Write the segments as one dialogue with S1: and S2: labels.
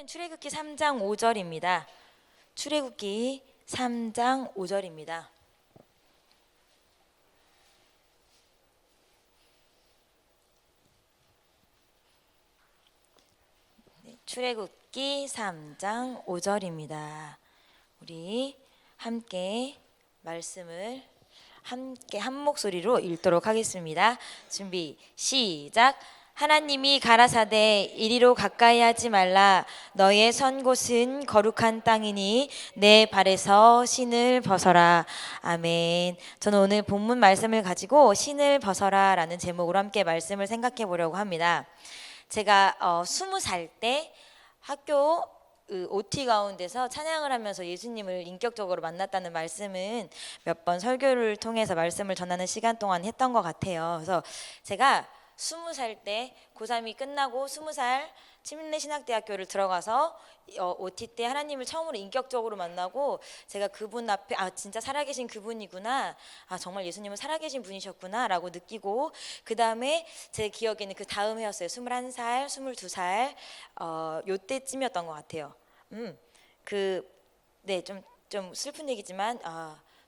S1: 성경은 출애굽기 3장 5절입니다. 출애굽기 3장 5절입니다. 출애굽기 3장 5절입니다. 우리 함께 말씀을 한 목소리로 읽도록 하겠습니다. 준비 시작. 하나님이 가라사대 이리로 가까이 하지 말라. 너의 선 곳은 거룩한 땅이니 내 발에서 신을 벗어라. 아멘. 저는 오늘 본문 말씀을 가지고 신을 벗어라 라는 제목으로 함께 말씀을 생각해 보려고 합니다. 제가 20살 때 학교 OT 가운데서 찬양을 하면서 예수님을 인격적으로 만났다는 말씀은 몇 번 설교를 통해서 말씀을 전하는 시간 동안 했던 것 같아요. 그래서 제가 20살 때 고3이 끝나고 20살 침례신학대학교를 들어가서 OT 때 하나님을 처음으로 인격적으로 만나고 제가 그분 앞에 진짜 살아계신 그분이구나, 정말 예수님은 살아계신 분이셨구나 라고 느끼고, 그 다음에 제 기억에는 그 다음 해였어요. 21살, 22살 요때쯤이었던 것 같아요. 좀 슬픈 얘기지만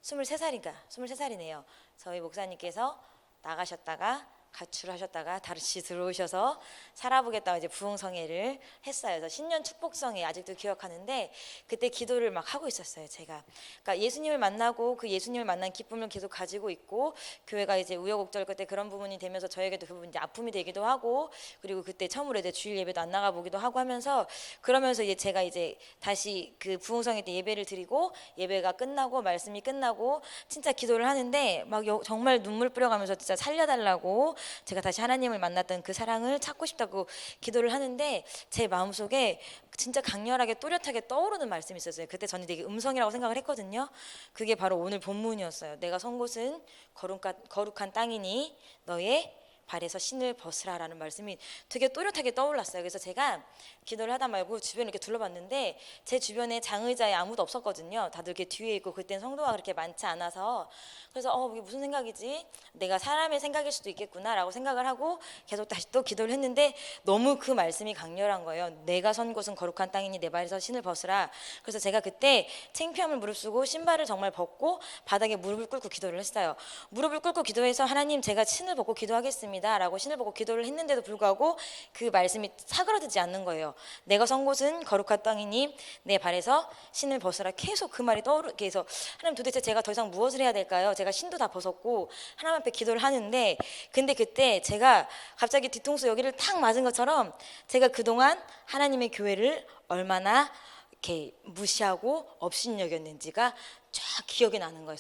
S1: 23살이네요. 저희 목사님께서 나가셨다가 가출하셨다가 다시 들어오셔서 살아보겠다고 이제 부흥성회를 했어요. 그래서 신년 축복성회 아직도 기억하는데 그때 기도를 막 하고 있었어요. 제가 그러니까 예수님을 만나고 그 예수님을 만난 기쁨을 계속 가지고 있고, 교회가 이제 우여곡절 그때 그런 부분이 되면서 저에게도 그 부분이 이제 아픔이 되기도 하고, 그리고 그때 처음으로 이제 주일 예배도 안 나가 보기도 하고 하면서, 그러면서 이제 제가 이제 다시 그 부흥성회 때 예배를 드리고 예배가 끝나고 말씀이 끝나고 진짜 기도를 하는데 막 정말 눈물 뿌려가면서 진짜 살려달라고, 제가 다시 하나님을 만났던 그 사랑을 찾고 싶다고 기도를 하는데 제 마음속에 진짜 강렬하게 또렷하게 떠오르는 말씀이 있었어요. 그때 저는 되게 음성이라고 생각을 했거든요. 그게 바로 오늘 본문이었어요. 내가 선 곳은 거룩한 땅이니 너의 발에서 신을 벗으라 라는 말씀이 되게 또렷하게 떠올랐어요. 그래서 제가 기도를 하다 말고 주변을 이렇게 둘러봤는데 제 주변에 장의자에 아무도 없었거든요. 다들 이렇게 뒤에 있고 그때는 성도가 그렇게 많지 않아서, 그래서 이게 무슨 생각이지? 내가 사람의 생각일 수도 있겠구나 라고 생각을 하고 계속 다시 또 기도를 했는데 너무 그 말씀이 강렬한 거예요. 내가 선 곳은 거룩한 땅이니 내 발에서 신을 벗으라. 그래서 제가 그때 창피함을 무릅쓰고 신발을 정말 벗고 바닥에 무릎을 꿇고 기도를 했어요. 무릎을 꿇고 기도해서 하나님, 제가 신을 벗고 기도하겠습니다 라고 신을 벗고 기도를 했는데도 불구하고 그 말씀이 사그러들지 않는 거예요. 내가 선 곳은 거룩한 땅이니 내 발에서 신을 벗으라. 계속 그 말이 떠오르게 해서, 하나님 도대체 제가 더 이상 무엇을 해야 될까요? 제가 신도 다 벗었고 하나님 앞에 기도를 하는데, 근데 그때 제가 갑자기 뒤통수 여기를 탁 맞은 것처럼 제가 그동안 하나님의 교회를 얼마나 이렇게 무시하고 업신여겼는지가 쫙 기억이 나는 거예요.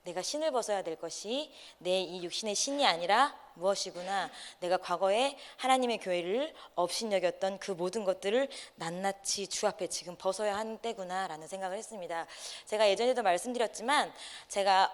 S1: 내가 신을 벗어야 될 것이 내 이 육신의 신이 아니라 무엇이구나. 내가 과거에 하나님의 교회를 업신여겼던 그 모든 것들을 낱낱이 주 앞에 지금 벗어야 하는 때구나 라는 생각을 했습니다. 제가 예전에도 말씀드렸지만 제가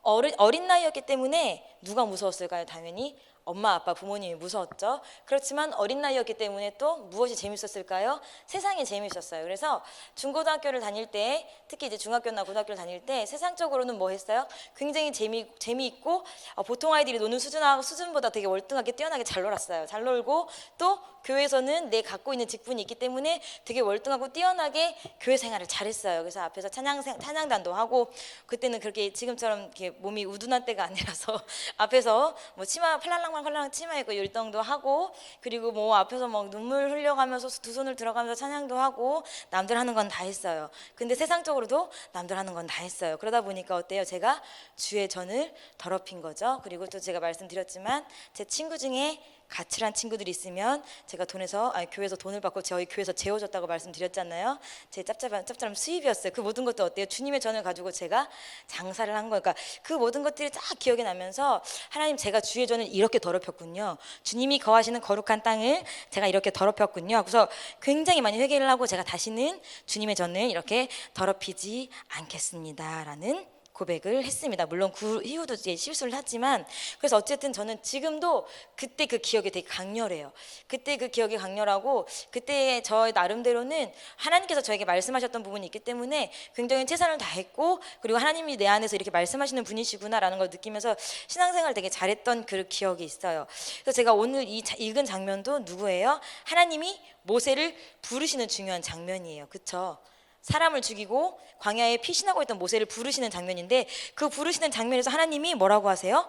S1: 어린 나이였기 때문에 누가 무서웠을까요? 당연히 엄마, 아빠, 부모님이 무서웠죠. 그렇지만 어린 나이였기 때문에 또 무엇이 재밌었을까요? 세상이 재밌었어요. 그래서 중고등학교를 다닐 때, 특히 이제 중학교나 고등학교를 다닐 때 세상적으로는 뭐 했어요? 굉장히 재미있고 보통 아이들이 노는 수준보다 되게 월등하게 뛰어나게 잘 놀았어요. 잘 놀고 또 교회에서는 내 갖고 있는 직분이 있기 때문에 되게 월등하고 뛰어나게 교회 생활을 잘했어요. 그래서 앞에서 찬양단도 하고, 그때는 그렇게 지금처럼 이렇게 몸이 우둔한 때가 아니라서 앞에서 뭐 치마 팔랑팔랑 치마 입고 율동도 하고, 그리고 뭐 앞에서 막 눈물 흘려가면서 두 손을 들어가면서 찬양도 하고, 남들 하는 건 다 했어요. 근데 세상적으로도 남들 하는 건 다 했어요. 그러다 보니까 어때요? 제가 주의 전을 더럽힌 거죠. 그리고 또 제가 말씀드렸지만 제 친구 중에 가출한 친구들이 있으면 제가 교회에서 돈을 받고 저희 교회에서 재워줬다고 말씀드렸잖아요. 제 짭짤한 수입이었어요. 그 모든 것도 어때요? 주님의 전을 가지고 제가 장사를 한 거니까 그 모든 것들이 딱 기억이 나면서, 하나님, 제가 주의 전을 이렇게 더럽혔군요. 주님이 거하시는 거룩한 땅을 제가 이렇게 더럽혔군요. 그래서 굉장히 많이 회개를 하고 제가 다시는 주님의 전을 이렇게 더럽히지 않겠습니다 라는 고백을 했습니다. 물론 그 이후도 이제 실수를 했지만, 그래서 어쨌든 저는 지금도 그때 그 기억이 되게 강렬해요. 그때 그 기억이 강렬하고, 그때 저 나름대로는 하나님께서 저에게 말씀하셨던 부분이 있기 때문에 굉장히 최선을 다했고, 그리고 하나님이 내 안에서 이렇게 말씀하시는 분이시구나라는 걸 느끼면서 신앙생활을 되게 잘했던 그 기억이 있어요. 그래서 제가 오늘 읽은 장면도 누구예요? 하나님이 모세를 부르시는 중요한 장면이에요. 그쵸? 사람을 죽이고 광야에 피신하고 있던 모세를 부르시는 장면인데, 그 부르시는 장면에서 하나님이 뭐라고 하세요?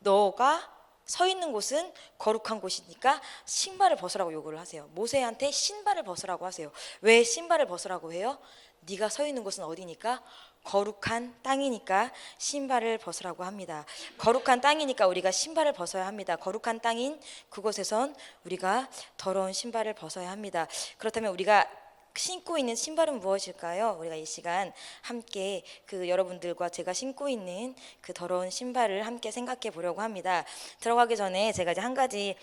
S1: 너가 서 있는 곳은 거룩한 곳이니까 신발을 벗으라고 요구를 하세요. 모세한테 신발을 벗으라고 하세요. 왜 신발을 벗으라고 해요? 네가 서 있는 곳은 어디니까? 거룩한 땅이니까 신발을 벗으라고 합니다. 거룩한 땅이니까 우리가 신발을 벗어야 합니다. 거룩한 땅인 그곳에선 우리가 더러운 신발을 벗어야 합니다. 그렇다면 우리가 신고 있는 신발은 무엇일까요? 우리가 이 시간 함께 그 여러분들과 제가 신고 있는 그 더러운 신발을 함께 생각해 보려고 합니다. 들어가기 전에 제가 이제 한 가지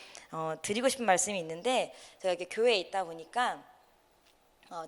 S1: 드리고 싶은 말씀이 있는데, 제가 이렇게 교회에 있다 보니까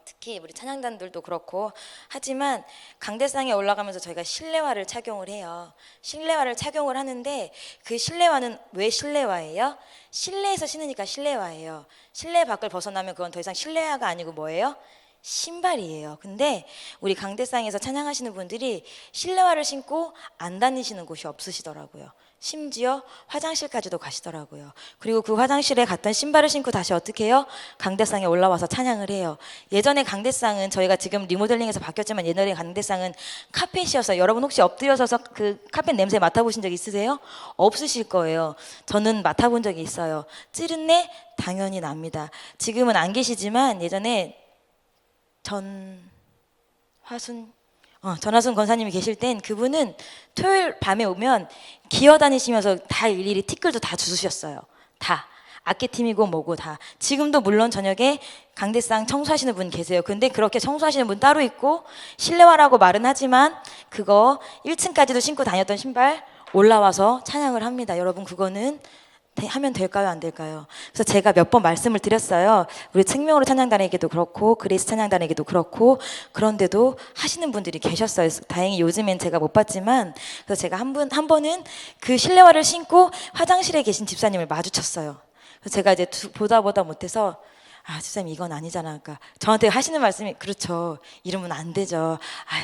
S1: 특히 우리 찬양단들도 그렇고 하지만 강대상에 올라가면서 저희가 실내화를 착용을 해요. 실내화를 착용을 하는데, 그 실내화는 왜 실내화예요? 실내에서 신으니까 실내화예요. 실내 밖을 벗어나면 그건 더 이상 실내화가 아니고 뭐예요? 신발이에요. 근데 우리 강대상에서 찬양하시는 분들이 실내화를 신고 안 다니시는 곳이 없으시더라고요. 심지어 화장실까지도 가시더라고요. 그리고 그 화장실에 갔던 신발을 신고 다시 어떻게 해요? 강대상에 올라와서 찬양을 해요. 예전에 강대상은 저희가 지금 리모델링해서 바뀌었지만, 예전에 강대상은 카펫이어서, 여러분 혹시 엎드려서서 그 카펫 냄새 맡아보신 적 있으세요? 없으실 거예요. 저는 맡아본 적이 있어요. 찌른내 당연히 납니다. 지금은 안 계시지만 예전에 전화순 권사님이 계실 땐 그분은 토요일 밤에 오면 기어다니시면서 다 일일이 티끌도 다 주우셨어요. 다. 악기팀이고 뭐고 다. 지금도 물론 저녁에 강대상 청소하시는 분 계세요. 근데 그렇게 청소하시는 분 따로 있고, 실내화라고 말은 하지만 그거 1층까지도 신고 다녔던 신발 올라와서 찬양을 합니다. 여러분, 그거는 하면 될까요? 안 될까요? 그래서 제가 몇 번 말씀을 드렸어요. 우리 생명으로 찬양단에게도 그렇고 그레이스 찬양단에게도 그렇고, 그런데도 하시는 분들이 계셨어요. 다행히 요즘엔 제가 못 봤지만, 그래서 제가 한 번은 그 실내화를 신고 화장실에 계신 집사님을 마주쳤어요. 그래서 제가 이제 보다 못해서, 집사님 이건 아니잖아. 그러니까 저한테 하시는 말씀이, 그렇죠, 이러면 안 되죠.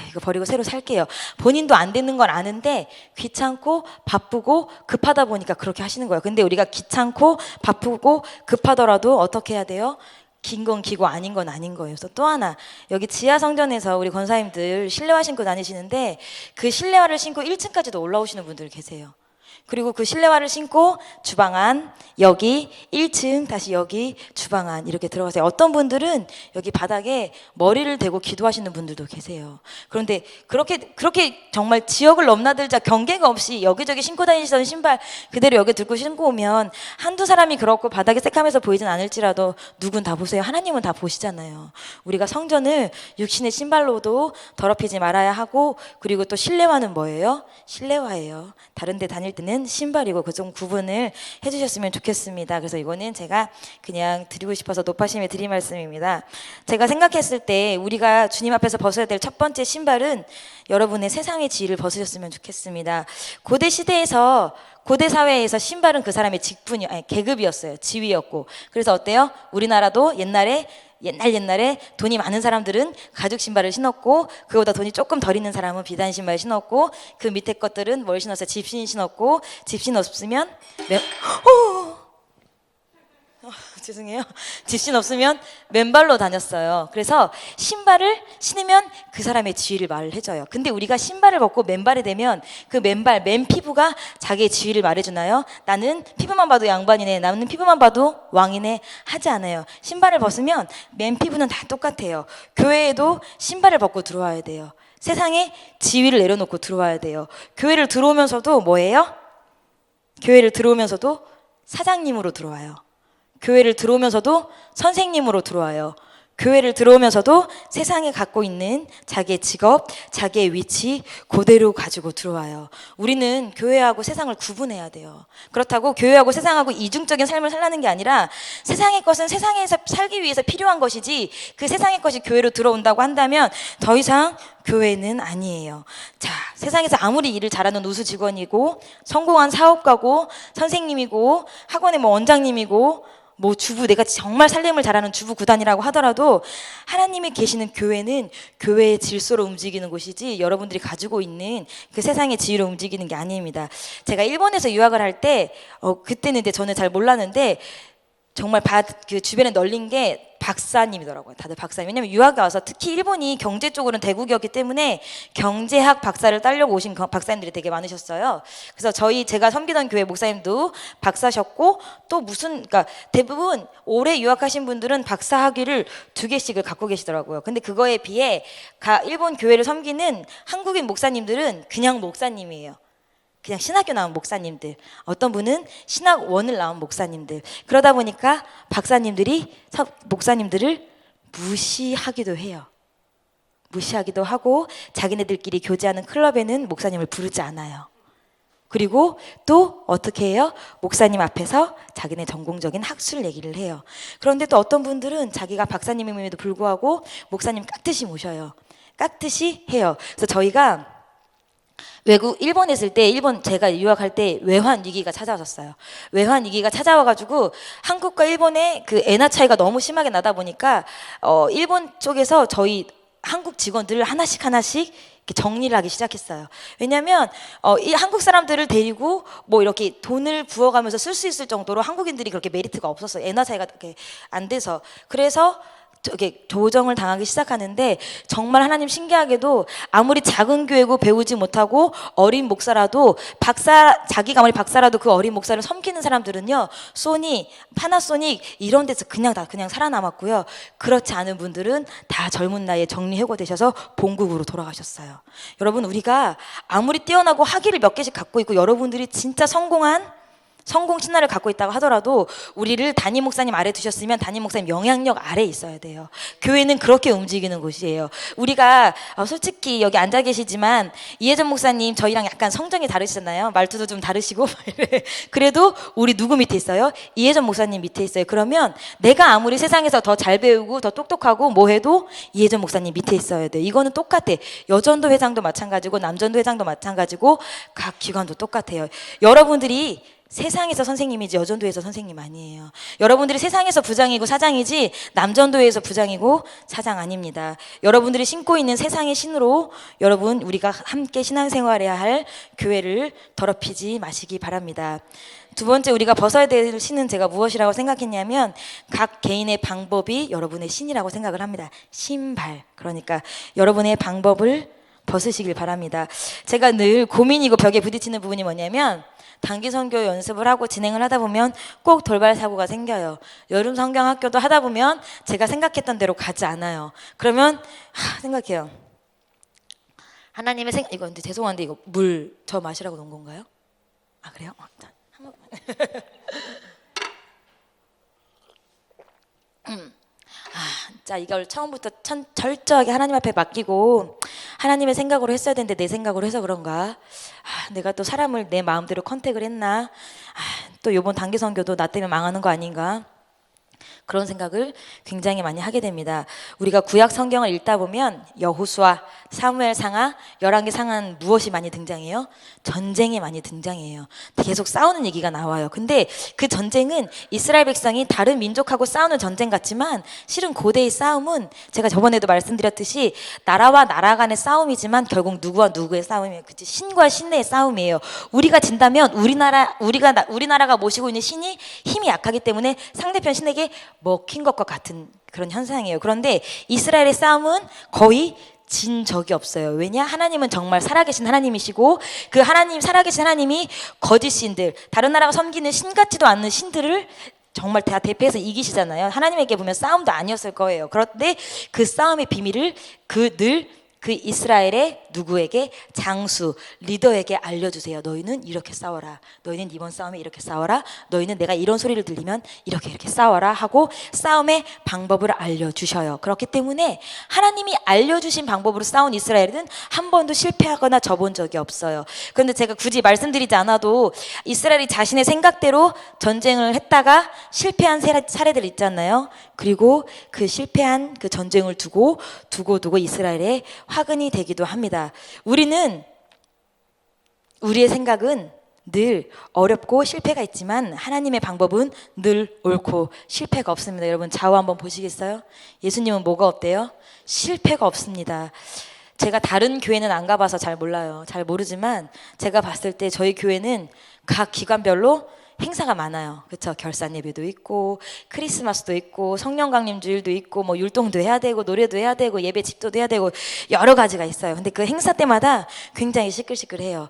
S1: 이거 버리고 새로 살게요. 본인도 안 되는 걸 아는데 귀찮고 바쁘고 급하다 보니까 그렇게 하시는 거예요. 근데 우리가 귀찮고 바쁘고 급하더라도 어떻게 해야 돼요? 긴 건 기고 아닌 건 아닌 거예요. 그래서 또 하나, 여기 지하 성전에서 우리 권사님들 실내화 신고 다니시는데, 그 실내화를 신고 1층까지도 올라오시는 분들 계세요. 그리고 그 실내화를 신고 주방 안, 여기 1층, 다시 여기 주방 안 이렇게 들어가세요. 어떤 분들은 여기 바닥에 머리를 대고 기도하시는 분들도 계세요. 그런데 그렇게 정말 지역을 넘나들자 경계가 없이 여기저기 신고 다니시던 신발 그대로 여기 들고 신고 오면 한두 사람이 그렇고 바닥에 새카매서 보이진 않을지라도 누군 다 보세요. 하나님은 다 보시잖아요. 우리가 성전을 육신의 신발로도 더럽히지 말아야 하고, 그리고 또 실내화는 뭐예요? 실내화예요. 다른 데 다닐 때는 신발이고, 그 좀 구분을 해주셨으면 좋겠습니다. 그래서 이거는 제가 그냥 드리고 싶어서 높아심에 드린 말씀입니다. 제가 생각했을 때 우리가 주님 앞에서 벗어야 될 첫 번째 신발은 여러분의 세상의 지위를 벗으셨으면 좋겠습니다. 고대 시대에서, 고대 사회에서 신발은 그 사람의 계급이었어요. 지위였고. 그래서 어때요? 우리나라도 옛날에 돈이 많은 사람들은 가죽 신발을 신었고, 그거보다 돈이 조금 덜 있는 사람은 비단 신발 신었고, 그 밑에 것들은 뭘 신었어요? 집신 신었고, 집신 없으면 죄송해요. 집신 없으면 맨발로 다녔어요. 그래서 신발을 신으면 그 사람의 지위를 말해줘요. 근데 우리가 신발을 벗고 맨발이 되면 그 맨 피부가 자기의 지위를 말해주나요? 나는 피부만 봐도 양반이네, 나는 피부만 봐도 왕이네 하지 않아요. 신발을 벗으면 맨 피부는 다 똑같아요. 교회에도 신발을 벗고 들어와야 돼요. 세상에 지위를 내려놓고 들어와야 돼요. 교회를 들어오면서도 뭐예요? 교회를 들어오면서도 사장님으로 들어와요. 교회를 들어오면서도 선생님으로 들어와요. 교회를 들어오면서도 세상에 갖고 있는 자기의 직업, 자기의 위치 그대로 가지고 들어와요. 우리는 교회하고 세상을 구분해야 돼요. 그렇다고 교회하고 세상하고 이중적인 삶을 살라는 게 아니라 세상의 것은 세상에서 살기 위해서 필요한 것이지 그 세상의 것이 교회로 들어온다고 한다면 더 이상 교회는 아니에요. 자, 세상에서 아무리 일을 잘하는 우수 직원이고 성공한 사업가고 선생님이고 학원의 뭐 원장님이고 뭐 주부, 내가 정말 살림을 잘하는 주부 구단이라고 하더라도 하나님이 계시는 교회는 교회의 질서로 움직이는 곳이지 여러분들이 가지고 있는 그 세상의 지위로 움직이는 게 아닙니다. 제가 일본에서 유학을 할 때 그때는 이제 저는 잘 몰랐는데 정말 그 주변에 널린 게 박사님이더라고요. 다들 박사님. 왜냐면 유학에 와서 특히 일본이 경제 쪽으로는 대국이었기 때문에 경제학 박사를 따려고 오신 박사님들이 되게 많으셨어요. 그래서 제가 섬기던 교회 목사님도 박사셨고 또 그러니까 대부분 오래 유학하신 분들은 박사 학위를 2개씩을 갖고 계시더라고요. 근데 그거에 비해 일본 교회를 섬기는 한국인 목사님들은 그냥 목사님이에요. 그냥 신학교 나온 목사님들, 어떤 분은 신학원을 나온 목사님들. 그러다 보니까 목사님들을 무시하기도 해요. 무시하기도 하고 자기네들끼리 교제하는 클럽에는 목사님을 부르지 않아요. 그리고 또 어떻게 해요? 목사님 앞에서 자기네 전공적인 학술 얘기를 해요. 그런데 또 어떤 분들은 자기가 박사님임에도 불구하고 목사님 깍듯이 모셔요. 깍듯이 해요. 그래서 저희가 일본에 있을 때, 제가 유학할 때 외환 위기가 찾아왔었어요. 외환 위기가 찾아와가지고 한국과 일본의 그 엔화 차이가 너무 심하게 나다 보니까 일본 쪽에서 저희 한국 직원들을 하나씩 이렇게 정리를 하기 시작했어요. 왜냐하면 이 한국 사람들을 데리고 뭐 이렇게 돈을 부어가면서 쓸 수 있을 정도로 한국인들이 그렇게 메리트가 없었어요. 엔화 차이가 그렇게 안 돼서. 그래서 이렇게 조정을 당하기 시작하는데 정말 하나님 신기하게도 아무리 작은 교회고 배우지 못하고 어린 목사라도 자기가 아무리 박사라도 그 어린 목사를 섬기는 사람들은요, 소니, 파나소닉 이런 데서 그냥 살아남았고요. 그렇지 않은 분들은 다 젊은 나이에 정리해고되셔서 본국으로 돌아가셨어요. 여러분, 우리가 아무리 뛰어나고 학위를 몇 개씩 갖고 있고 여러분들이 진짜 성공 신화를 갖고 있다고 하더라도 우리를 담임 목사님 아래 두셨으면 담임 목사님 영향력 아래 있어야 돼요. 교회는 그렇게 움직이는 곳이에요. 우리가 솔직히 여기 앉아 계시지만 이혜전 목사님 저희랑 약간 성정이 다르시잖아요. 말투도 좀 다르시고 그래도 우리 누구 밑에 있어요? 이혜전 목사님 밑에 있어요. 그러면 내가 아무리 세상에서 더 잘 배우고 더 똑똑하고 뭐 해도 이혜전 목사님 밑에 있어야 돼요. 이거는 똑같아. 여전도 회장도 마찬가지고 남전도 회장도 마찬가지고 각 기관도 똑같아요. 여러분들이 세상에서 선생님이지 여전도에서 선생님 아니에요. 여러분들이 세상에서 부장이고 사장이지 남전도에서 부장이고 사장 아닙니다. 여러분들이 신고 있는 세상의 신으로 여러분 우리가 함께 신앙생활해야 할 교회를 더럽히지 마시기 바랍니다. 두 번째, 우리가 벗어야 될 신은 제가 무엇이라고 생각했냐면 각 개인의 방법이 여러분의 신이라고 생각을 합니다. 신발. 그러니까 여러분의 방법을 벗으시길 바랍니다. 제가 늘 고민이고 벽에 부딪히는 부분이 뭐냐면 단기 선교 연습을 하고 진행을 하다 보면 꼭 돌발 사고가 생겨요. 여름 성경 학교도 하다 보면 제가 생각했던 대로 가지 않아요. 그러면 생각해요. 하나님의 이거 근데 죄송한데 이거 물 저 마시라고 놓은 건가요? 아 그래요? 자, 한 번만. 자, 이걸 처음부터 철저하게 하나님 앞에 맡기고 하나님의 생각으로 했어야 되는데 내 생각으로 해서 그런가? 내가 또 사람을 내 마음대로 컨택을 했나? 또 이번 단기 선교도 나 때문에 망하는 거 아닌가? 그런 생각을 굉장히 많이 하게 됩니다. 우리가 구약 성경을 읽다 보면 여호수아, 사무엘 상하, 열왕기 상하는 무엇이 많이 등장해요? 전쟁이 많이 등장해요. 계속 싸우는 얘기가 나와요. 근데 그 전쟁은 이스라엘 백성이 다른 민족하고 싸우는 전쟁 같지만 실은 고대의 싸움은 제가 저번에도 말씀드렸듯이 나라와 나라 간의 싸움이지만 결국 누구와 누구의 싸움이에요. 그치? 신과 신의 싸움이에요. 우리가 진다면 우리나라가 모시고 있는 신이 힘이 약하기 때문에 상대편 신에게 먹힌 것과 같은 그런 현상이에요. 그런데 이스라엘의 싸움은 거의 진 적이 없어요. 왜냐? 하나님은 정말 살아계신 하나님이시고 그 살아계신 하나님이 거짓 신들, 다른 나라가 섬기는 신 같지도 않는 신들을 정말 다 대패해서 이기시잖아요. 하나님에게 보면 싸움도 아니었을 거예요. 그런데 그 싸움의 비밀을 늘 그 이스라엘의 누구에게? 장수, 리더에게 알려주세요. 너희는 이렇게 싸워라. 너희는 이번 싸움에 이렇게 싸워라. 너희는 내가 이런 소리를 들리면 이렇게 싸워라 하고 싸움의 방법을 알려주셔요. 그렇기 때문에 하나님이 알려주신 방법으로 싸운 이스라엘은 한 번도 실패하거나 져본 적이 없어요. 그런데 제가 굳이 말씀드리지 않아도 이스라엘이 자신의 생각대로 전쟁을 했다가 실패한 사례들 있잖아요. 그리고 그 실패한 그 전쟁을 두고 이스라엘의 화근이 되기도 합니다. 우리의 생각은 늘 어렵고 실패가 있지만 하나님의 방법은 늘 옳고 실패가 없습니다. 여러분 좌우 한번 보시겠어요? 예수님은 뭐가 없대요? 실패가 없습니다. 제가 다른 교회는 안 가봐서 잘 몰라요. 잘 모르지만 제가 봤을 때 저희 교회는 각 기관별로 행사가 많아요. 그렇죠? 결산 예배도 있고 크리스마스도 있고 성령 강림 주일도 있고 뭐 율동도 해야 되고 노래도 해야 되고 예배 집도도 해야 되고 여러 가지가 있어요. 근데 그 행사 때마다 굉장히 시끌시끌해요.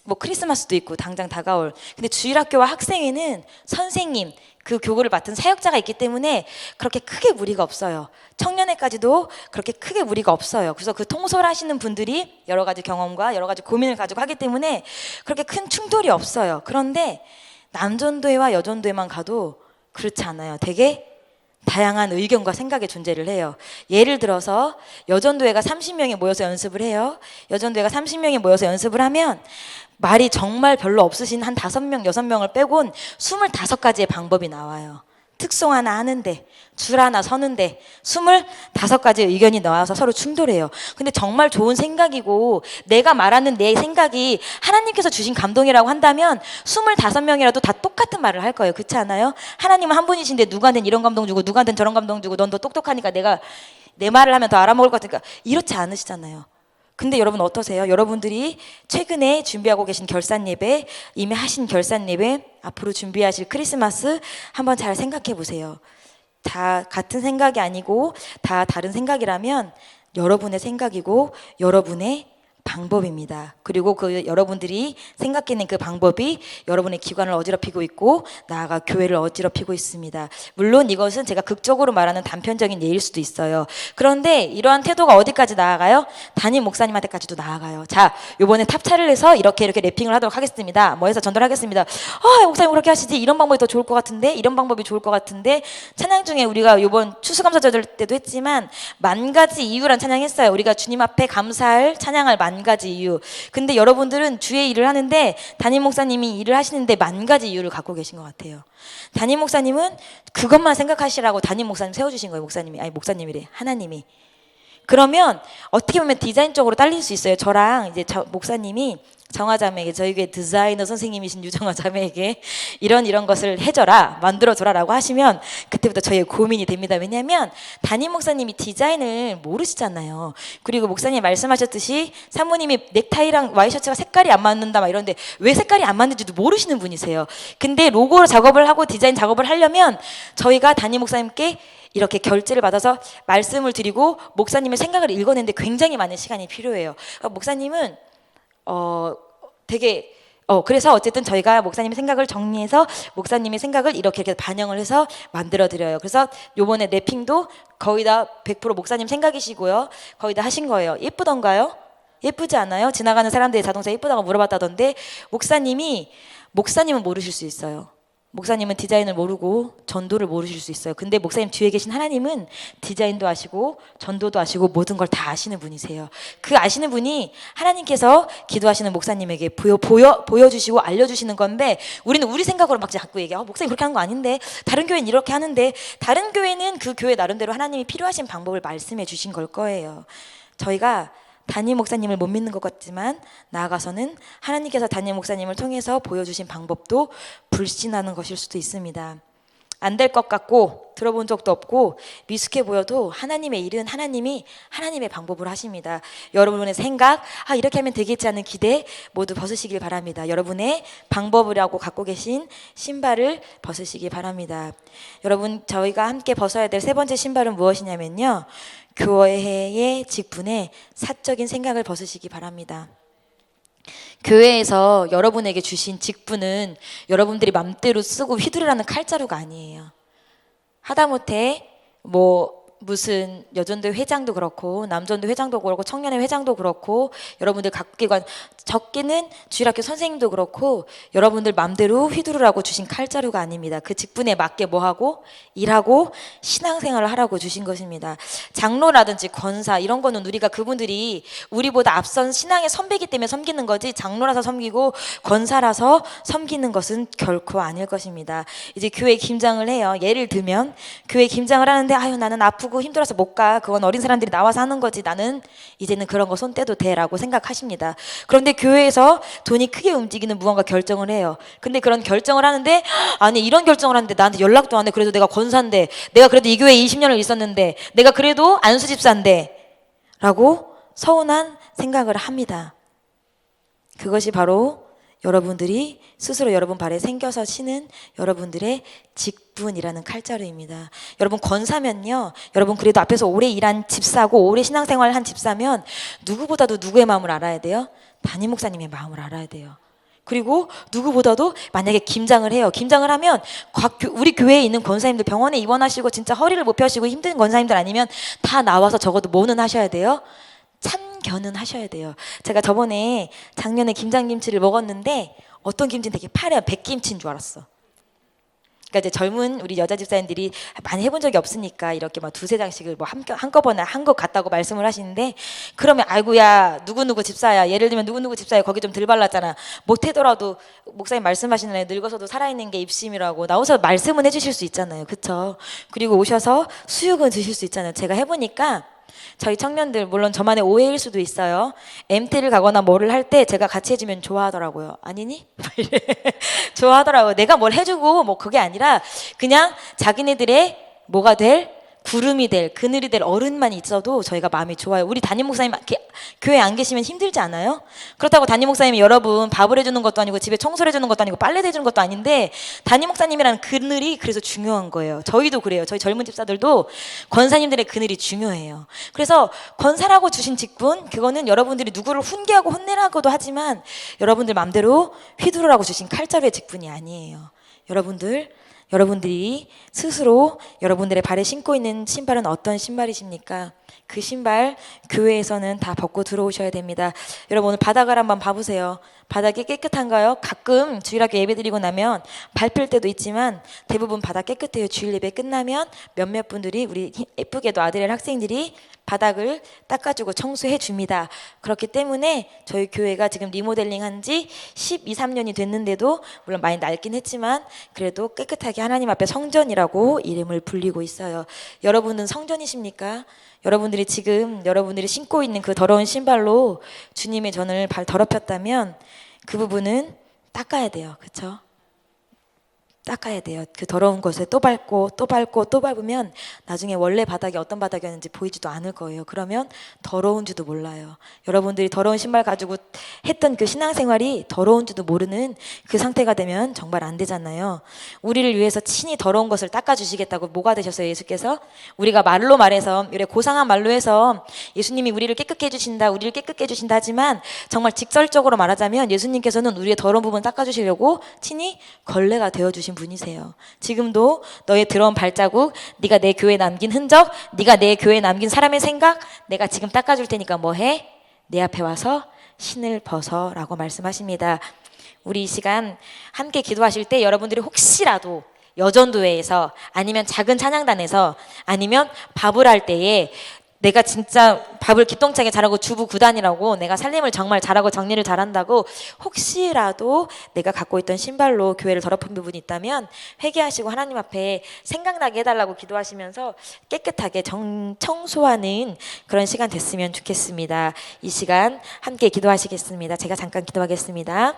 S1: 뭐 크리스마스도 있고 당장 다가올. 근데 주일학교와 학생회는 선생님 그 교구를 맡은 사역자가 있기 때문에 그렇게 크게 무리가 없어요. 청년회까지도 그렇게 크게 무리가 없어요. 그래서 그 통솔하시는 분들이 여러 가지 경험과 여러 가지 고민을 가지고 하기 때문에 그렇게 큰 충돌이 없어요. 그런데 남전도회와 여전도회만 가도 그렇지 않아요. 되게 다양한 의견과 생각의 존재를 해요. 예를 들어서 여전도회가 30명이 모여서 연습을 해요. 여전도회가 30명이 모여서 연습을 하면 말이 정말 별로 없으신 한 5명, 6명을 빼곤 25가지의 방법이 나와요. 특송 하나 하는데, 줄 하나 서는데 25가지 의견이 나와서 서로 충돌해요. 근데 정말 좋은 생각이고 내가 말하는 내 생각이 하나님께서 주신 감동이라고 한다면 25명이라도 다 똑같은 말을 할 거예요. 그렇지 않아요? 하나님은 한 분이신데 누구한테는 이런 감동 주고 누구한테는 저런 감동 주고 넌 더 똑똑하니까 내가 내 말을 하면 더 알아먹을 것 같으니까 이렇지 않으시잖아요. 근데 여러분 어떠세요? 여러분들이 최근에 준비하고 계신 결산 예배, 이미 하신 결산 예배, 앞으로 준비하실 크리스마스 한번 잘 생각해 보세요. 다 같은 생각이 아니고 다 다른 생각이라면 여러분의 생각이고 여러분의 방법입니다. 그리고 그 여러분들이 생각해낸 그 방법이 여러분의 기관을 어지럽히고 있고 나아가 교회를 어지럽히고 있습니다. 물론 이것은 제가 극적으로 말하는 단편적인 예일 수도 있어요. 그런데 이러한 태도가 어디까지 나아가요? 담임 목사님한테까지도 나아가요. 자, 요번에 탑차를 해서 이렇게 랩핑을 하도록 하겠습니다. 뭐 해서 전달하겠습니다. 목사님 그렇게 하시지? 이런 방법이 더 좋을 것 같은데? 이런 방법이 좋을 것 같은데? 찬양 중에 우리가 요번 추수감사절 때도 했지만 만 가지 이유란 찬양했어요. 우리가 주님 앞에 감사할 찬양할 만 가지 이유. 근데 여러분들은 주의 일을 하는데 담임 목사님이 일을 하시는데 만 가지 이유를 갖고 계신 것 같아요. 담임 목사님은 그것만 생각하시라고 담임 목사님 세워주신 거예요. 목사님이래. 하나님이. 그러면 어떻게 보면 디자인적으로 딸릴 수 있어요. 저랑 이제 목사님이 정화자매에게 저희 교회 디자이너 선생님이신 유정화 자매에게 이런 것을 해줘라 만들어줘라라고 하시면 그때부터 저희의 고민이 됩니다. 왜냐하면 담임 목사님이 디자인을 모르시잖아요. 그리고 목사님 말씀하셨듯이 사모님이 넥타이랑 와이셔츠가 색깔이 안 맞는다 막 이러는데 왜 색깔이 안 맞는지도 모르시는 분이세요. 근데 로고 작업을 하고 디자인 작업을 하려면 저희가 담임 목사님께 이렇게 결제를 받아서 말씀을 드리고 목사님의 생각을 읽어내는데 굉장히 많은 시간이 필요해요. 그러니까 목사님은 그래서 어쨌든 저희가 목사님의 생각을 정리해서 목사님의 생각을 이렇게 반영을 해서 만들어 드려요. 그래서 요번에 랩핑도 거의 다 100% 목사님 생각이시고요. 거의 다 하신 거예요. 예쁘던가요? 예쁘지 않아요? 지나가는 사람들이 자동차 예쁘다고 물어봤다던데 목사님은 모르실 수 있어요. 목사님은 디자인을 모르고 전도를 모르실 수 있어요. 근데 목사님 뒤에 계신 하나님은 디자인도 아시고 전도도 아시고 모든 걸 다 아시는 분이세요. 그 아시는 분이 하나님께서 기도하시는 목사님에게 보여주시고 알려주시는 건데 우리는 우리 생각으로 막 자꾸 얘기해. 목사님 그렇게 하는 거 아닌데 다른 교회는 이렇게 하는데 다른 교회는 그 교회 나름대로 하나님이 필요하신 방법을 말씀해 주신 걸 거예요. 저희가 담임 목사님을 못 믿는 것 같지만 나아가서는 하나님께서 담임 목사님을 통해서 보여주신 방법도 불신하는 것일 수도 있습니다. 안 될 것 같고 들어본 적도 없고 미숙해 보여도 하나님의 일은 하나님이 하나님의 방법으로 하십니다. 여러분의 생각, 이렇게 하면 되겠지 하는 기대 모두 벗으시길 바랍니다. 여러분의 방법이라고 갖고 계신 신발을 벗으시기 바랍니다. 여러분 저희가 함께 벗어야 될 세 번째 신발은 무엇이냐면요. 교회의 직분에 사적인 생각을 벗으시기 바랍니다. 교회에서 여러분에게 주신 직분은 여러분들이 맘대로 쓰고 휘두르라는 칼자루가 아니에요. 하다못해 무슨 여전도 회장도 그렇고 남전도 회장도 그렇고 청년회 회장도 그렇고 여러분들 각 기관 적게는 주일학교 선생님도 그렇고 여러분들 맘대로 휘두르라고 주신 칼자루가 아닙니다. 그 직분에 맞게 뭐하고 일하고 신앙생활을 하라고 주신 것입니다. 장로라든지 권사 이런 거는 우리가 그분들이 우리보다 앞선 신앙의 선배이기 때문에 섬기는 거지 장로라서 섬기고 권사라서 섬기는 것은 결코 아닐 것입니다. 이제 교회 김장을 해요. 예를 들면 교회 김장을 하는데 아유 나는 아프고 힘들어서 못 가. 그건 어린 사람들이 나와서 하는 거지. 나는 이제는 그런 거 손 떼도 돼라고 생각하십니다. 그런데 교회에서 돈이 크게 움직이는 무언가 결정을 해요. 근데 그런 결정을 하는데 아니 이런 결정을 하는데 나한테 연락도 안 해. 그래도 내가 권사인데 내가 그래도 이 교회에 20년을 있었는데 내가 그래도 안수 집사인데 라고 서운한 생각을 합니다. 그것이 바로 여러분들이 스스로 여러분 발에 생겨서 치는 여러분들의 직분이라는 칼자루입니다. 여러분 권사면요, 여러분 그래도 앞에서 오래 일한 집사고 오래 신앙생활을 한 집사면 누구보다도 누구의 마음을 알아야 돼요? 담임 목사님의 마음을 알아야 돼요. 그리고 누구보다도 만약에 김장을 해요. 김장을 하면 우리 교회에 있는 권사님들 병원에 입원하시고 진짜 허리를 못 펴시고 힘든 권사님들 아니면 다 나와서 적어도 뭐는 하셔야 돼요? 참견은 하셔야 돼요. 제가 저번에 작년에 김장김치를 먹었는데 어떤 김치는 되게 파래요. 백김치인 줄 알았어. 그러니까 이제 젊은 우리 여자 집사님들이 많이 해본 적이 없으니까 이렇게 막 두세 장씩을 뭐 한꺼번에 한 것 같다고 말씀을 하시는데 그러면 아이고야 누구누구 집사야 예를 들면 누구누구 집사야 거기 좀 덜 발랐잖아 못해더라도 목사님 말씀하시는 애 늙어서도 살아있는 게 입심이라고 나오셔서 말씀은 해주실 수 있잖아요. 그쵸? 그리고 오셔서 수육은 드실 수 있잖아요. 제가 해보니까 저희 청년들 물론 저만의 오해일 수도 있어요. MT를 가거나 뭐를 할 때 제가 같이 해주면 좋아하더라고요. 아니니? 좋아하더라고요. 내가 뭘 해주고 뭐 그게 아니라 그냥 자기네들의 뭐가 될 구름이 될 그늘이 될 어른만 있어도 저희가 마음이 좋아요. 우리 담임 목사님 교회 안 계시면 힘들지 않아요? 그렇다고 담임 목사님이 여러분 밥을 해주는 것도 아니고 집에 청소를 해주는 것도 아니고 빨래도 해주는 것도 아닌데 담임 목사님이라는 그늘이 그래서 중요한 거예요. 저희도 그래요. 저희 젊은 집사들도 권사님들의 그늘이 중요해요. 그래서 권사라고 주신 직분 그거는 여러분들이 누구를 훈계하고 혼내라고도 하지만 여러분들 맘대로 휘두르라고 주신 칼자루의 직분이 아니에요. 여러분들이 스스로 여러분들의 발에 신고 있는 신발은 어떤 신발이십니까? 그 신발 교회에서는 다 벗고 들어오셔야 됩니다. 여러분 오늘 바닥을 한번 봐보세요. 바닥이 깨끗한가요? 가끔 주일학교 예배 드리고 나면 밟힐 때도 있지만 대부분 바닥 깨끗해요. 주일 예배 끝나면 몇몇 분들이 우리 예쁘게도 아들의 학생들이 바닥을 닦아주고 청소해 줍니다. 그렇기 때문에 저희 교회가 지금 리모델링 한 지 12, 13년이 됐는데도 물론 많이 낡긴 했지만 그래도 깨끗하게 하나님 앞에 성전이라고 이름을 불리고 있어요. 여러분은 성전이십니까? 여러분들이 지금 여러분들이 신고 있는 그 더러운 신발로 주님의 전을 발 더럽혔다면 그 부분은 닦아야 돼요. 그렇죠? 닦아야 돼요. 그 더러운 것에 또 밟고 또 밟고 또 밟으면 나중에 원래 바닥이 어떤 바닥이었는지 보이지도 않을 거예요. 그러면 더러운지도 몰라요. 여러분들이 더러운 신발 가지고 했던 그 신앙생활이 더러운지도 모르는 그 상태가 되면 정말 안 되잖아요. 우리를 위해서 친히 더러운 것을 닦아주시겠다고 뭐가 되셨어요? 예수께서? 우리가 말로 말해서 이래 고상한 말로 해서 예수님이 우리를 깨끗게 해주신다 우리를 깨끗게 해주신다 하지만 정말 직설적으로 말하자면 예수님께서는 우리의 더러운 부분 닦아주시려고 친히 걸레가 되어주신 분이세요. 지금도 너의 더러운 발자국, 네가 내 교회에 남긴 흔적, 네가 내 교회에 남긴 사람의 생각 내가 지금 닦아줄 테니까 뭐해? 내 앞에 와서 신을 벗어라고 말씀하십니다. 우리 이 시간 함께 기도하실 때 여러분들이 혹시라도 여전도회에서 아니면 작은 찬양단에서 아니면 밥을 할 때에 내가 진짜 밥을 기똥차게 잘하고 주부 구단이라고 내가 살림을 정말 잘하고 정리를 잘한다고 혹시라도 내가 갖고 있던 신발로 교회를 더럽힌 부분이 있다면 회개하시고 하나님 앞에 생각나게 해달라고 기도하시면서 깨끗하게 청소하는 그런 시간 됐으면 좋겠습니다. 이 시간 함께 기도하시겠습니다. 제가 잠깐 기도하겠습니다.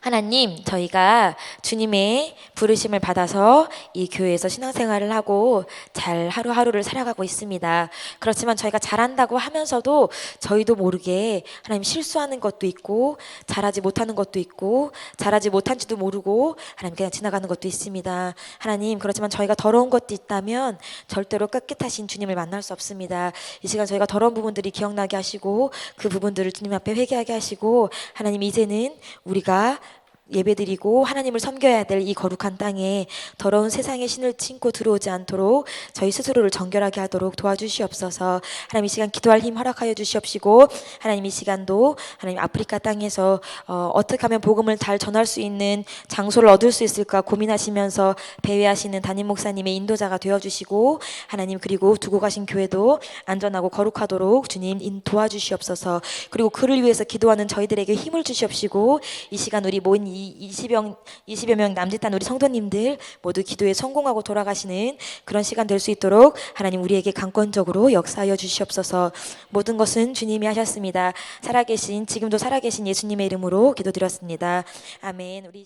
S1: 하나님, 저희가 주님의 부르심을 받아서 이 교회에서 신앙생활을 하고 잘 하루하루를 살아가고 있습니다. 그렇지만 저희가 잘한다고 하면서도 저희도 모르게 하나님 실수하는 것도 있고 잘하지 못하는 것도 있고 잘하지 못한지도 모르고 하나님 그냥 지나가는 것도 있습니다. 하나님, 그렇지만 저희가 더러운 것도 있다면 절대로 깨끗하신 주님을 만날 수 없습니다. 이 시간 저희가 더러운 부분들이 기억나게 하시고 그 부분들을 주님 앞에 회개하게 하시고 하나님 이제는 우리가 예배드리고 하나님을 섬겨야 될 이 거룩한 땅에 더러운 세상의 신을 신고 들어오지 않도록 저희 스스로를 정결하게 하도록 도와주시옵소서. 하나님 이 시간 기도할 힘 허락하여 주시옵시고, 하나님 이 시간도 하나님 아프리카 땅에서 어떻게 하면 복음을 잘 전할 수 있는 장소를 얻을 수 있을까 고민하시면서 배회하시는 담임 목사님의 인도자가 되어주시고, 하나님 그리고 두고 가신 교회도 안전하고 거룩하도록 주님 도와주시옵소서. 그리고 그를 위해서 기도하는 저희들에게 힘을 주시옵시고, 이 시간 우리 모인 20여 명 남짓한 우리 성도님들 모두 기도에 성공하고 돌아가시는 그런 시간 될 수 있도록 하나님 우리에게 강권적으로 역사하여 주시옵소서. 모든 것은 주님이 하셨습니다. 지금도 살아계신 예수님의 이름으로 기도드렸습니다. 아멘. 우리